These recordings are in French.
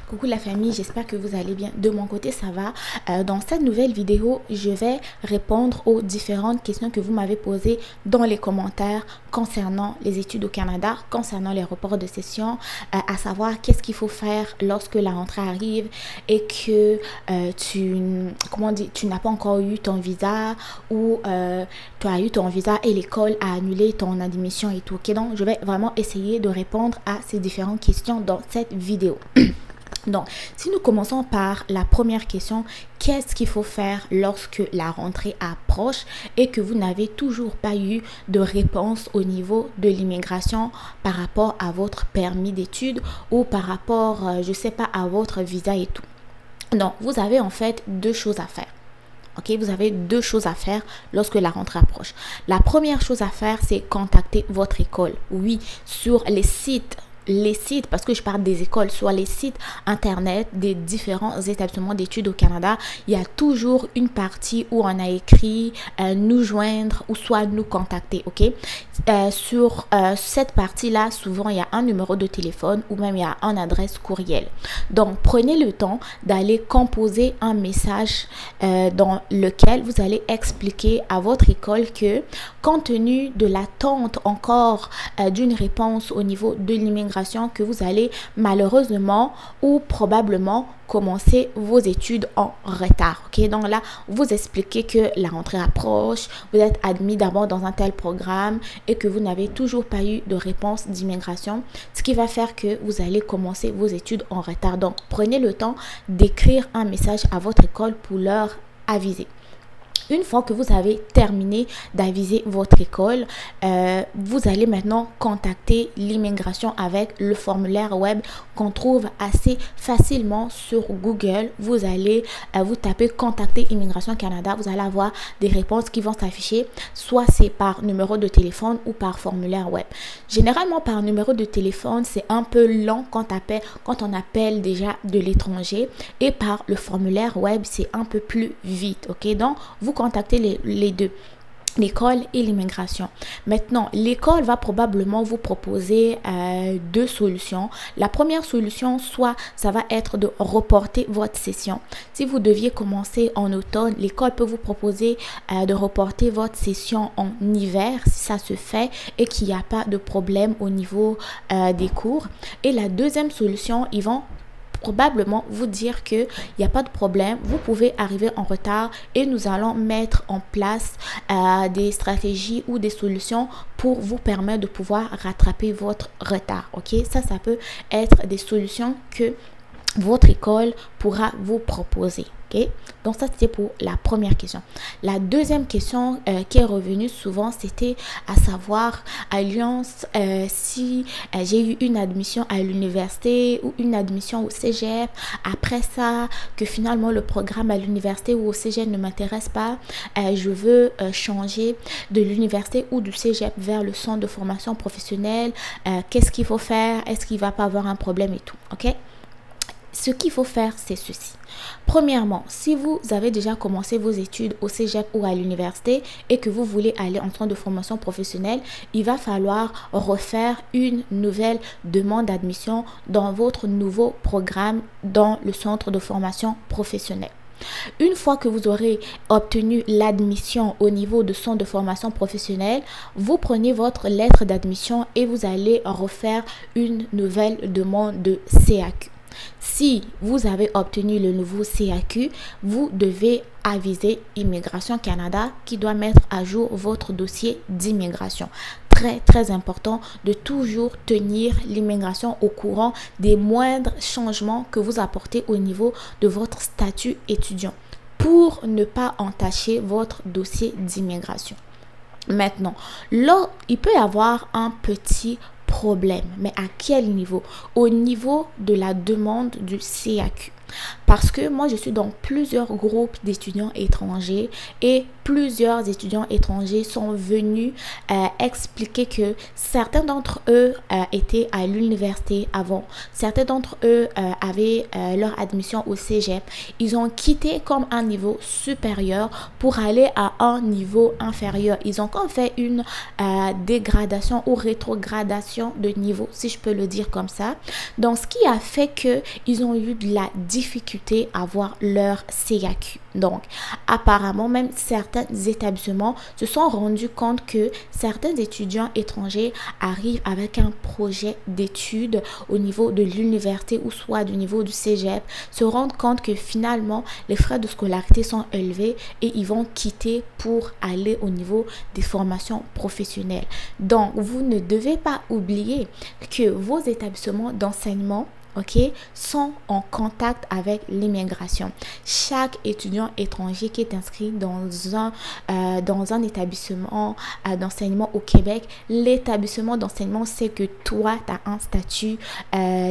Coucou la famille, j'espère que vous allez bien. De mon côté, ça va. Dans cette nouvelle vidéo, je vais répondre aux différentes questions que vous m'avez posées dans les commentaires concernant les études au Canada, concernant les reports de session, à savoir qu'est-ce qu'il faut faire lorsque la rentrée arrive et que tu n'as pas encore eu ton visa ou tu as eu ton visa et l'école a annulé ton admission et tout. Ok, donc je vais vraiment essayer de répondre à ces différentes questions dans cette vidéo. Donc, si nous commençons par la première question, qu'est-ce qu'il faut faire lorsque la rentrée approche et que vous n'avez toujours pas eu de réponse au niveau de l'immigration par rapport à votre permis d'études ou par rapport, je sais pas, à votre visa et tout. Donc, vous avez en fait deux choses à faire. Ok, vous avez deux choses à faire lorsque la rentrée approche. La première chose à faire, c'est contacter votre école. Oui, sur les sites, parce que je parle des écoles, sur les sites internet des différents établissements d'études au Canada, il y a toujours une partie où on a écrit nous joindre ou soit nous contacter, ok? Sur cette partie-là, souvent il y a un numéro de téléphone ou même il y a une adresse courriel. Donc, prenez le temps d'aller composer un message dans lequel vous allez expliquer à votre école que, compte tenu de l'attente encore d'une réponse au niveau de l'immigration, que vous allez malheureusement ou probablement commencer vos études en retard. Ok, donc là, vous expliquez que la rentrée approche, vous êtes admis d'abord dans un tel programme et que vous n'avez toujours pas eu de réponse d'immigration, ce qui va faire que vous allez commencer vos études en retard. Donc, prenez le temps d'écrire un message à votre école pour leur aviser. Une fois que vous avez terminé d'aviser votre école, vous allez maintenant contacter l'immigration avec le formulaire web qu'on trouve assez facilement sur Google. Vous allez vous taper contacter Immigration Canada. Vous allez avoir des réponses qui vont s'afficher. Soit c'est par numéro de téléphone ou par formulaire web. Généralement, par numéro de téléphone, c'est un peu lent quand on appelle déjà de l'étranger. Et par le formulaire web, c'est un peu plus vite. Ok, donc vous contactez les deux, l'école et l'immigration. Maintenant, l'école va probablement vous proposer deux solutions. La première solution, soit ça va être de reporter votre session. Si vous deviez commencer en automne, l'école peut vous proposer de reporter votre session en hiver, si ça se fait et qu'il n'y a pas de problème au niveau des cours. Et la deuxième solution, ils vont probablement vous dire que il n'y a pas de problème, vous pouvez arriver en retard et nous allons mettre en place des stratégies ou des solutions pour vous permettre de pouvoir rattraper votre retard. Ok, ça peut être des solutions que votre école pourra vous proposer. Okay? Donc ça, c'était pour la première question. La deuxième question qui est revenue souvent, c'était à savoir, Alliance, si j'ai eu une admission à l'université ou une admission au cégep, après ça, que finalement le programme à l'université ou au cégep ne m'intéresse pas, je veux changer de l'université ou du cégep vers le centre de formation professionnelle, qu'est-ce qu'il faut faire? Est-ce qu'il ne va pas avoir un problème et tout? Ok? Ce qu'il faut faire, c'est ceci. Premièrement, si vous avez déjà commencé vos études au cégep ou à l'université et que vous voulez aller en centre de formation professionnelle, il va falloir refaire une nouvelle demande d'admission dans votre nouveau programme dans le centre de formation professionnelle. Une fois que vous aurez obtenu l'admission au niveau de centre de formation professionnelle, vous prenez votre lettre d'admission et vous allez refaire une nouvelle demande de CAQ. Si vous avez obtenu le nouveau CAQ, vous devez aviser Immigration Canada qui doit mettre à jour votre dossier d'immigration. Très, très important de toujours tenir l'immigration au courant des moindres changements que vous apportez au niveau de votre statut étudiant pour ne pas entacher votre dossier d'immigration. Maintenant, là, il peut y avoir un petit problème, mais à quel niveau? Au niveau de la demande du CAQ. Parce que moi, je suis dans plusieurs groupes d'étudiants étrangers et plusieurs étudiants étrangers sont venus expliquer que certains d'entre eux étaient à l'université avant. Certains d'entre eux avaient leur admission au cégep. Ils ont quitté comme un niveau supérieur pour aller à un niveau inférieur. Ils ont comme fait une dégradation ou rétrogradation de niveau, si je peux le dire comme ça. Donc, ce qui a fait qu'ils ont eu de la difficulté à avoir leur CAQ. Donc, apparemment, même certains établissements se sont rendus compte que certains étudiants étrangers arrivent avec un projet d'études au niveau de l'université ou soit du niveau du cégep, se rendent compte que finalement, les frais de scolarité sont élevés et ils vont quitter pour aller au niveau des formations professionnelles. Donc, vous ne devez pas oublier que vos établissements d'enseignement sont en contact avec l'immigration. Chaque étudiant étranger qui est inscrit dans un établissement d'enseignement au Québec, l'établissement d'enseignement sait que toi, tu as un statut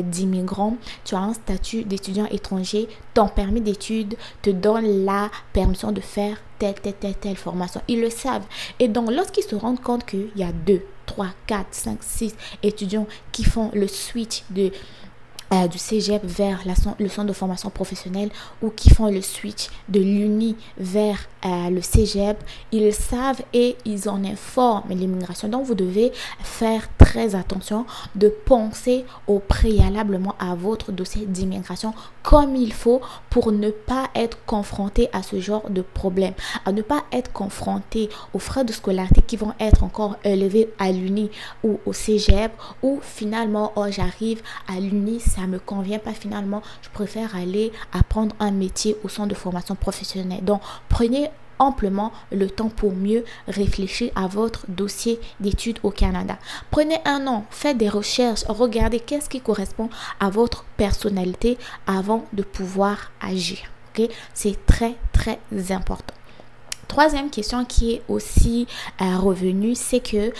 d'immigrant, tu as un statut d'étudiant étranger, ton permis d'études te donne la permission de faire telle formation. Ils le savent. Et donc, lorsqu'ils se rendent compte qu'il y a 2, 3, 4, 5, 6 étudiants qui font le switch du cégep vers le centre de formation professionnelle ou qui font le switch de l'uni vers le cégep, ils savent et ils en informent l'immigration. Donc, vous devez faire très attention de penser au préalablement à votre dossier d'immigration comme il faut pour ne pas être confronté à ce genre de problème, à ne pas être confronté aux frais de scolarité qui vont être encore élevés à l'uni ou au cégep, ou finalement, oh, j'arrive à l'uni, ça me convient pas, finalement, je préfère aller apprendre un métier au centre de formation professionnelle. Donc, prenez amplement le temps pour mieux réfléchir à votre dossier d'études au Canada. Prenez un an, faites des recherches, regardez qu'est-ce qui correspond à votre personnalité avant de pouvoir agir. C'est très, très important. Troisième question qui est aussi revenue, c'est que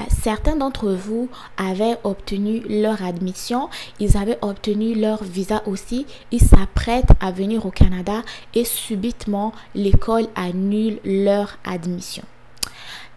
certains d'entre vous avaient obtenu leur admission, ils avaient obtenu leur visa aussi, ils s'apprêtent à venir au Canada et subitement l'école annule leur admission.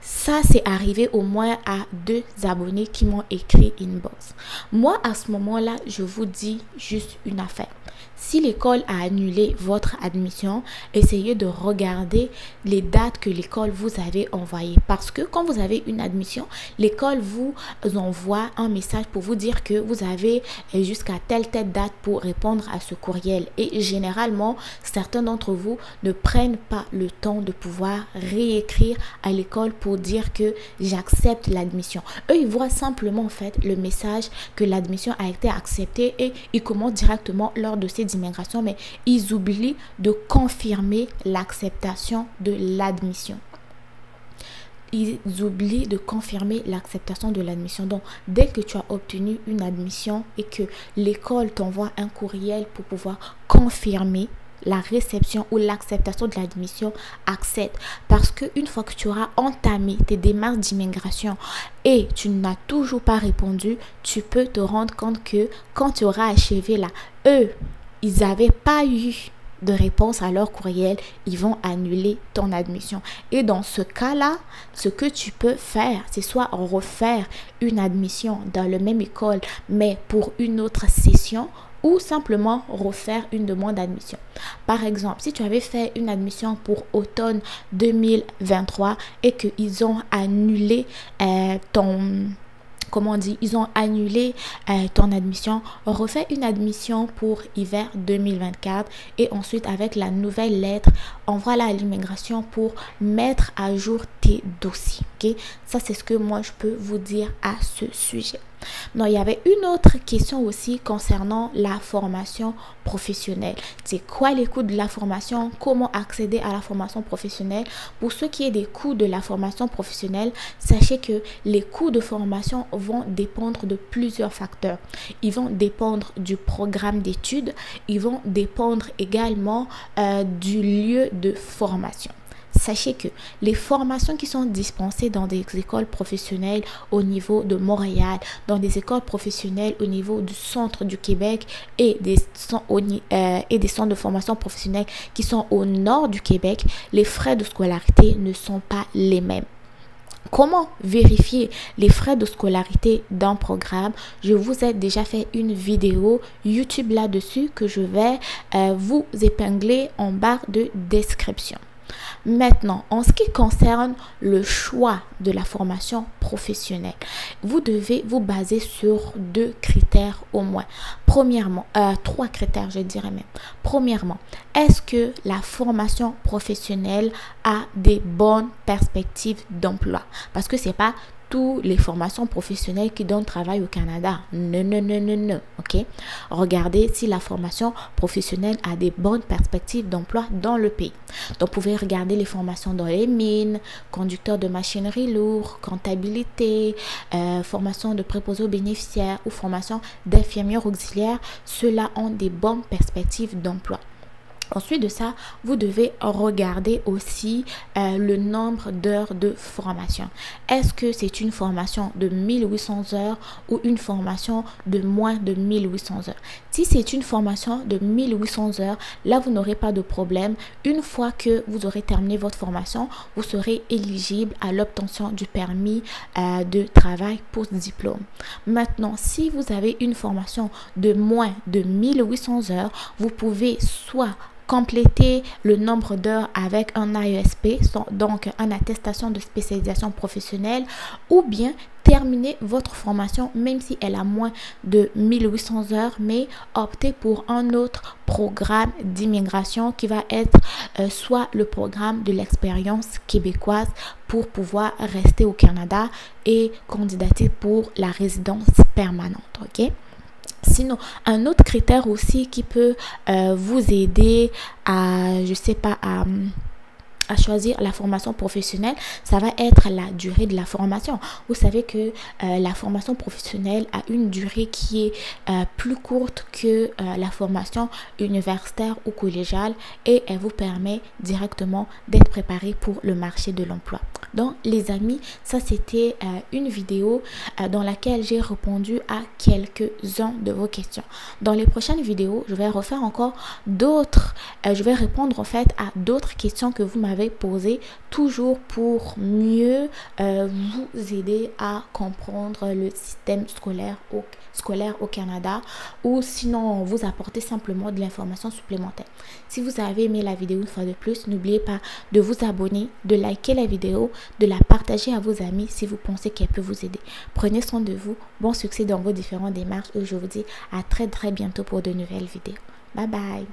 Ça, c'est arrivé au moins à 2 abonnés qui m'ont écrit inbox. Moi, à ce moment-là, je vous dis juste une affaire. Si l'école a annulé votre admission, essayez de regarder les dates que l'école vous avait envoyées. Parce que quand vous avez une admission, l'école vous envoie un message pour vous dire que vous avez jusqu'à telle date pour répondre à ce courriel. Et généralement, certains d'entre vous ne prennent pas le temps de pouvoir réécrire à l'école pour dire que j'accepte l'admission. Eux, ils voient simplement en fait le message que l'admission a été acceptée et ils commencent directement leur dossier d'immigration, mais ils oublient de confirmer l'acceptation de l'admission. Ils oublient de confirmer l'acceptation de l'admission. Donc, dès que tu as obtenu une admission et que l'école t'envoie un courriel pour pouvoir confirmer la réception ou l'acceptation de l'admission, accepte. Parce qu'une fois que tu auras entamé tes démarches d'immigration et tu n'as toujours pas répondu, tu peux te rendre compte que quand tu auras achevé là, eux, ils n'avaient pas eu de réponse à leur courriel, ils vont annuler ton admission. Et dans ce cas-là, ce que tu peux faire, c'est soit refaire une admission dans la même école, mais pour une autre session, ou simplement refaire une demande d'admission. Par exemple, si tu avais fait une admission pour automne 2023 et qu'ils ont annulé ils ont annulé ton admission, refais une admission pour hiver 2024 et ensuite avec la nouvelle lettre, envoie-la à l'immigration pour mettre à jour tes dossiers. Ça, c'est ce que moi, je peux vous dire à ce sujet. Non, il y avait une autre question aussi concernant la formation professionnelle. C'est quoi les coûts de la formation? Comment accéder à la formation professionnelle? Pour ce qui est des coûts de la formation professionnelle, sachez que les coûts de formation vont dépendre de plusieurs facteurs. Ils vont dépendre du programme d'études. Ils vont dépendre également du lieu de formation. sachez que les formations qui sont dispensées dans des écoles professionnelles au niveau de Montréal, dans des écoles professionnelles au niveau du centre du Québec et des centres de formation professionnelle qui sont au nord du Québec, les frais de scolarité ne sont pas les mêmes. Comment vérifier les frais de scolarité d'un programme? Je vous ai déjà fait une vidéo YouTube là-dessus que je vais vous épingler en barre de description. Maintenant, en ce qui concerne le choix de la formation professionnelle, vous devez vous baser sur 2 critères au moins. Premièrement, 3 critères, je dirais même. Premièrement, est-ce que la formation professionnelle a des bonnes perspectives d'emploi? Parce que c'est pas toutes les formations professionnelles qui donnent travail au Canada. Non, non, non, non, non. OK? Regardez si la formation professionnelle a des bonnes perspectives d'emploi dans le pays. Donc, vous pouvez regarder les formations dans les mines, conducteur de machinerie lourde, comptabilité, formation de préposé aux bénéficiaires ou formation d'infirmière auxiliaire. Ceux-là ont des bonnes perspectives d'emploi. Ensuite de ça, vous devez regarder aussi le nombre d'heures de formation. Est-ce que c'est une formation de 1800 heures ou une formation de moins de 1800 heures? Si c'est une formation de 1800 heures, là, vous n'aurez pas de problème. Une fois que vous aurez terminé votre formation, vous serez éligible à l'obtention du permis de travail post-diplôme. Maintenant, si vous avez une formation de moins de 1800 heures, vous pouvez soit compléter le nombre d'heures avec un AESP, donc une attestation de spécialisation professionnelle, ou bien terminer votre formation même si elle a moins de 1800 heures, mais opter pour un autre programme d'immigration qui va être soit le programme de l'expérience québécoise pour pouvoir rester au Canada et candidater pour la résidence permanente. OK? Sinon, un autre critère aussi qui peut vous aider à, je sais pas, à choisir la formation professionnelle, ça va être la durée de la formation. Vous savez que la formation professionnelle a une durée qui est plus courte que la formation universitaire ou collégiale et elle vous permet directement d'être préparé pour le marché de l'emploi. Donc les amis, ça c'était une vidéo dans laquelle j'ai répondu à quelques-uns de vos questions. Dans les prochaines vidéos, je vais refaire encore d'autres, je vais répondre en fait à d'autres questions que vous m'avez posées, toujours pour mieux vous aider à comprendre le système scolaire au Canada, ou sinon vous apporter simplement de l'information supplémentaire. Si vous avez aimé la vidéo une fois de plus, n'oubliez pas de vous abonner, de liker la vidéo, de la partager à vos amis si vous pensez qu'elle peut vous aider. Prenez soin de vous, bon succès dans vos différentes démarches et je vous dis à très bientôt pour de nouvelles vidéos. Bye bye.